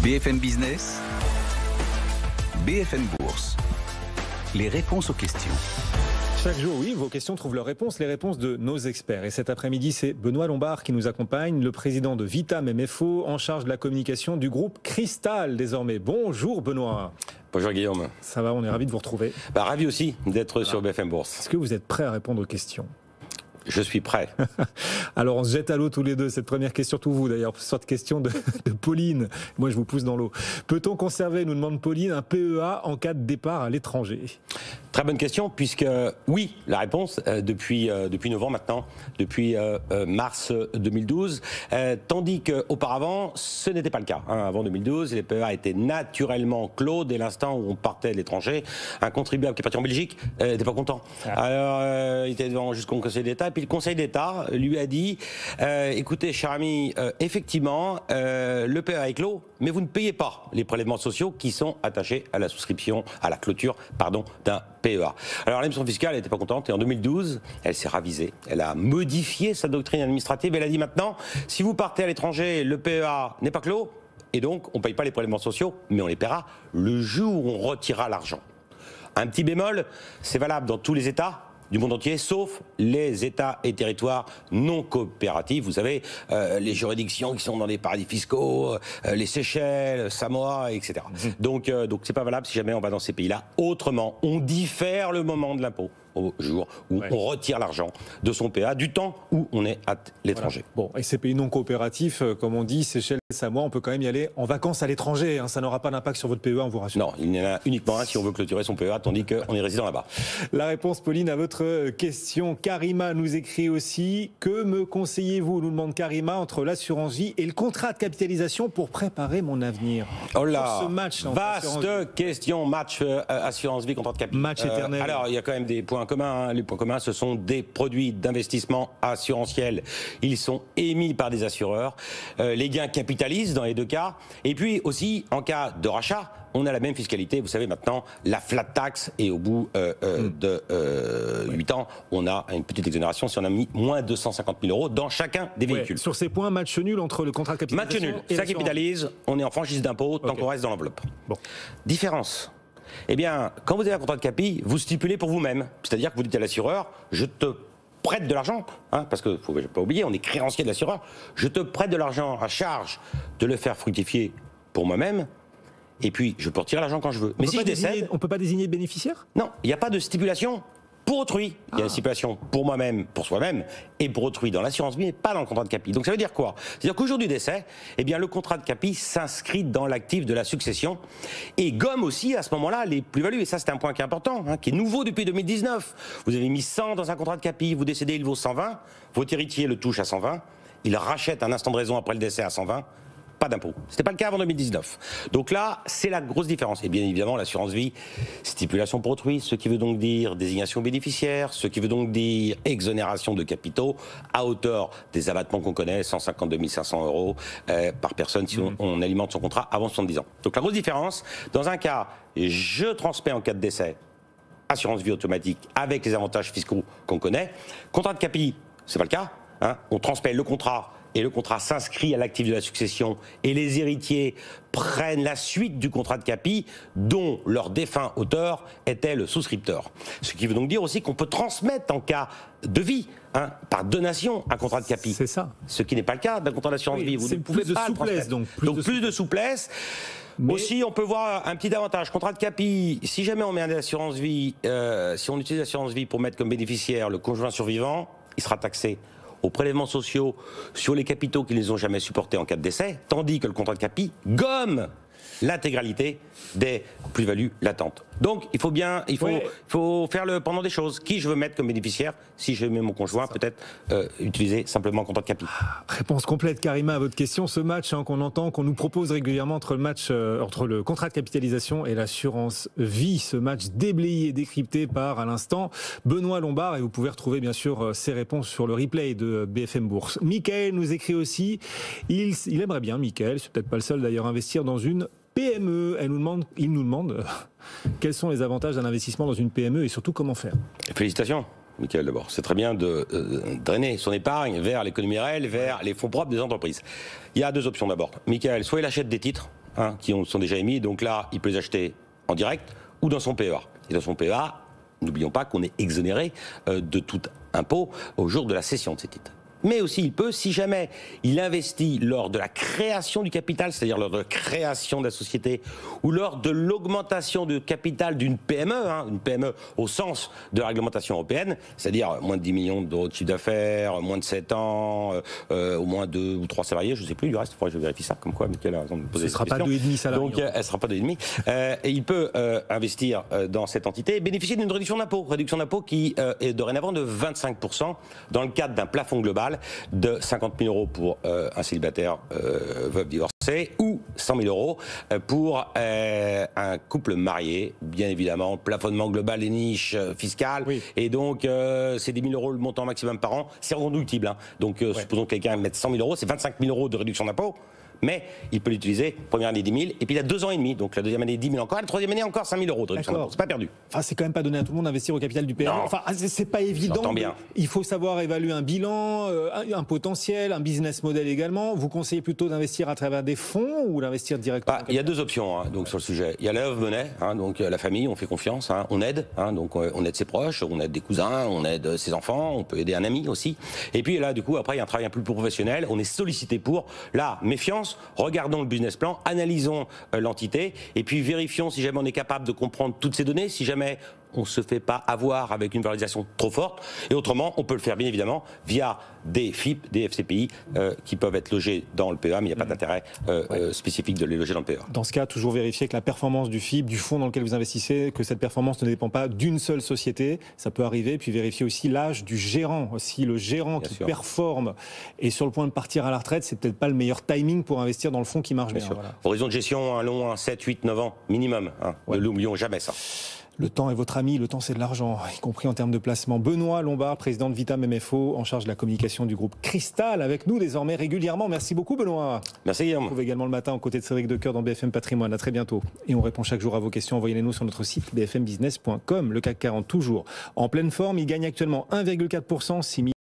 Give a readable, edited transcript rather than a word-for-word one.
BFM Business, BFM Bourse, les réponses aux questions. Chaque jour, oui, vos questions trouvent leurs réponses, les réponses de nos experts. Et cet après-midi, c'est Benoît Lombard qui nous accompagne, le président de Vitam MFO, en charge de la communication du groupe Cristal désormais. Bonjour Benoît. Bonjour Guillaume. Ça va, on est ravis de vous retrouver. Ravi aussi d'être sur BFM Bourse. Est-ce que vous êtes prêt à répondre aux questions ? Je suis prêt. Alors on se jette à l'eau tous les deux. Cette première question, surtout vous d'ailleurs, sorte question de Pauline. Moi je vous pousse dans l'eau. Peut-on conserver, nous demande Pauline, un PEA en cas de départ à l'étranger ? Très bonne question, puisque oui, la réponse depuis novembre maintenant, depuis mars 2012, tandis qu'auparavant, ce n'était pas le cas. Avant 2012, les PEA étaient naturellement clos dès l'instant où on partait de l'étranger. Un contribuable qui est parti en Belgique n'était pas content. Alors, il était devant jusqu'au Conseil d'État, et puis le Conseil d'État lui a dit écoutez, cher ami, effectivement, le PEA est clos, mais vous ne payez pas les prélèvements sociaux qui sont attachés à la souscription, à la clôture, d'un PEA. Alors l'administration fiscale n'était pas contente et en 2012, elle s'est ravisée. Elle a modifié sa doctrine administrative. Elle a dit maintenant, si vous partez à l'étranger, le PEA n'est pas clos et donc on ne paye pas les prélèvements sociaux, mais on les paiera le jour où on retirera l'argent. Un petit bémol, c'est valable dans tous les États du monde entier, sauf les États et territoires non coopératifs. Vous savez, les juridictions qui sont dans les paradis fiscaux, les Seychelles, Samoa, etc. Donc c'est pas valable si jamais on va dans ces pays-là. Autrement, on diffère le moment de l'impôt au jour où on retire l'argent de son PEA, du temps où on est à l'étranger. Voilà. Bon, et ces pays non coopératifs, comme on dit, Seychelles, Samoa, on peut quand même y aller en vacances à l'étranger. Ça n'aura pas d'impact sur votre PEA, on vous rassure. Non, il y en a uniquement un si on veut clôturer son PEA, tandis qu'on est résident là-bas. La réponse, Pauline, à votre question. Karima nous écrit aussi. Que me conseillez-vous, nous demande Karima, entre l'assurance vie et le contrat de capitalisation pour préparer mon avenir? Oh là, ce match, vaste question, match assurance vie, contrat de capital. Match éternel. Alors, il y a quand même des points communs. Les points communs, ce sont des produits d'investissement assurantiel. Ils sont émis par des assureurs. Les gains capitalisent dans les deux cas. Et puis aussi, en cas de rachat, on a la même fiscalité. Vous savez maintenant, la flat tax, et au bout de 8 ans, on a une petite exonération si on a mis moins de 250 000 euros dans chacun des véhicules. Sur ces points, match nul entre le contrat de capitalisation et l'assurance. Ça capitalise, on est en franchise d'impôt tant qu'on reste dans l'enveloppe. Bon. Différence. Eh bien, quand vous avez un contrat de capi, vous stipulez pour vous-même. C'est-à-dire que vous dites à l'assureur, je te prête de l'argent, parce que faut pas oublier, on est créancier de l'assureur, je te prête de l'argent à charge de le faire fructifier pour moi-même, et puis je peux retirer l'argent quand je veux. Mais si je décède... On ne peut pas désigner de bénéficiaire ? Non, il n'y a pas de stipulation pour autrui. Il y a une stipulation pour moi-même, pour soi-même, et pour autrui dans l'assurance vie, mais pas dans le contrat de capi. Donc ça veut dire quoi ? C'est-à-dire qu'au jour du décès, eh bien, le contrat de capi s'inscrit dans l'actif de la succession et gomme aussi à ce moment-là les plus-values. Et ça, c'est un point qui est important, qui est nouveau depuis 2019. Vous avez mis 100 dans un contrat de capi, vous décédez, il vaut 120, votre héritier le touche à 120, il rachète un instant de raison après le décès à 120, pas d'impôt. C'était pas le cas avant 2019. Donc là, c'est la grosse différence. Et bien évidemment, l'assurance vie, stipulation pour autrui, ce qui veut donc dire désignation bénéficiaire, ce qui veut donc dire exonération de capitaux à hauteur des abattements qu'on connaît, 152 500 euros par personne si on alimente son contrat avant 70 ans. Donc la grosse différence, dans un cas, je transmets en cas de décès, assurance vie automatique avec les avantages fiscaux qu'on connaît. Contrat de capi, c'est pas le cas. On transmet le contrat et le contrat s'inscrit à l'actif de la succession et les héritiers prennent la suite du contrat de capi dont leur défunt auteur était le souscripteur. Ce qui veut donc dire aussi qu'on peut transmettre en cas de vie, par donation, un contrat de capi. C'est ça. Ce qui n'est pas le cas d'un contrat d'assurance vie. Vous ne pouvez pas le transmettre. Donc plus de souplesse. Mais aussi, on peut voir un petit avantage. Contrat de capi, si jamais on met une assurance vie, si on utilise l'assurance vie pour mettre comme bénéficiaire le conjoint survivant, il sera taxé aux prélèvements sociaux sur les capitaux qui ne les ont jamais supportés en cas de décès, tandis que le contrat de capi gomme l'intégralité des plus-values latentes. Donc, il faut faire le pendant des choses. Qui je veux mettre comme bénéficiaire? Si je mets mon conjoint, peut-être utiliser simplement un contrat de capi. Réponse complète, Karima, à votre question. Ce match qu'on entend, qu'on nous propose régulièrement entre le contrat de capitalisation et l'assurance vie, ce match déblayé et décrypté par, à l'instant, Benoît Lombard. Et vous pouvez retrouver, bien sûr, ses réponses sur le replay de BFM Bourse. Michael nous écrit aussi. Il aimerait bien, Michael, c'est peut-être pas le seul d'ailleurs, investir dans une PME. Il nous demande quels sont les avantages d'un investissement dans une PME et surtout comment faire. Félicitations, Michael, d'abord. C'est très bien de drainer son épargne vers l'économie réelle, vers les fonds propres des entreprises. Il y a deux options d'abord. Michael, soit il achète des titres qui sont déjà émis. Donc là, il peut les acheter en direct ou dans son PEA. Et dans son PEA, n'oublions pas qu'on est exonéré de tout impôt au jour de la cession de ces titres. Mais aussi, il peut, si jamais il investit lors de la création du capital, c'est-à-dire lors de la création de la société, ou lors de l'augmentation du capital d'une PME, une PME au sens de la réglementation européenne, c'est-à-dire moins de 10 millions d'euros de chiffre d'affaires, moins de 7 ans, au moins 2 ou 3 salariés, je ne sais plus, du reste, je vérifie ça, comme quoi, Mickaël a raison de me poser cette question. Ce ne sera pas 2,5 salariés. Donc, elle ne sera pas 2,5. Et il peut investir dans cette entité et bénéficier d'une réduction d'impôt qui est dorénavant de 25% dans le cadre d'un plafond global de 50 000 euros pour un célibataire veuve divorcé ou 100 000 euros pour un couple marié, bien évidemment, plafonnement global des niches fiscales, et donc c'est 10 000 euros le montant maximum par an, c'est reconductible. Donc supposons que quelqu'un mette 100 000 euros, c'est 25 000 euros de réduction d'impôt. Mais il peut l'utiliser, première année 10 000, et puis il a 2 ans et demi, donc la deuxième année 10 000 encore, la troisième année encore 5 000 euros de réduction d'impôt, c'est pas perdu. Enfin, c'est quand même pas donné à tout le monde d'investir au capital du PME. Enfin, c'est pas évident. Bien. Il faut savoir évaluer un bilan, un potentiel, un business model également. Vous conseillez plutôt d'investir à travers des fonds ou d'investir directement Il y a 2 options donc sur le sujet. Il y a la love money, donc la famille, on fait confiance, on aide, donc on aide ses proches, on aide des cousins, on aide ses enfants, on peut aider un ami aussi. Et puis là, du coup, après, il y a un travail un peu plus professionnel, on est sollicité pour. Là, méfiance, regardons le business plan, analysons l'entité et puis vérifions si jamais on est capable de comprendre toutes ces données, si jamais on ne se fait pas avoir avec une valorisation trop forte. Et autrement, on peut le faire bien évidemment via des FIP, des FCPI qui peuvent être logés dans le PEA, mais il n'y a pas d'intérêt spécifique de les loger dans le PEA. Dans ce cas, toujours vérifier que la performance du FIP, du fonds dans lequel vous investissez, que cette performance ne dépend pas d'une seule société. Ça peut arriver. Puis vérifier aussi l'âge du gérant. Si le gérant qui performe est sur le point de partir à la retraite, c'est peut-être pas le meilleur timing pour investir dans le fonds qui marche bien. Voilà. Horizon de gestion, un long, 7, 8, 9 ans minimum. Ne l'oublions jamais ça. Le temps est votre ami, le temps c'est de l'argent, y compris en termes de placement. Benoît Lombard, président de Vitam MFO, en charge de la communication du groupe Cristal, avec nous désormais régulièrement. Merci beaucoup Benoît. Merci Guillaume. Vous retrouvez également le matin aux côtés de Cédric Decoeur dans BFM Patrimoine. À très bientôt. Et on répond chaque jour à vos questions. Envoyez-les-nous sur notre site bfmbusiness.com. Le CAC 40 toujours en pleine forme. Il gagne actuellement 1,4%, 6 000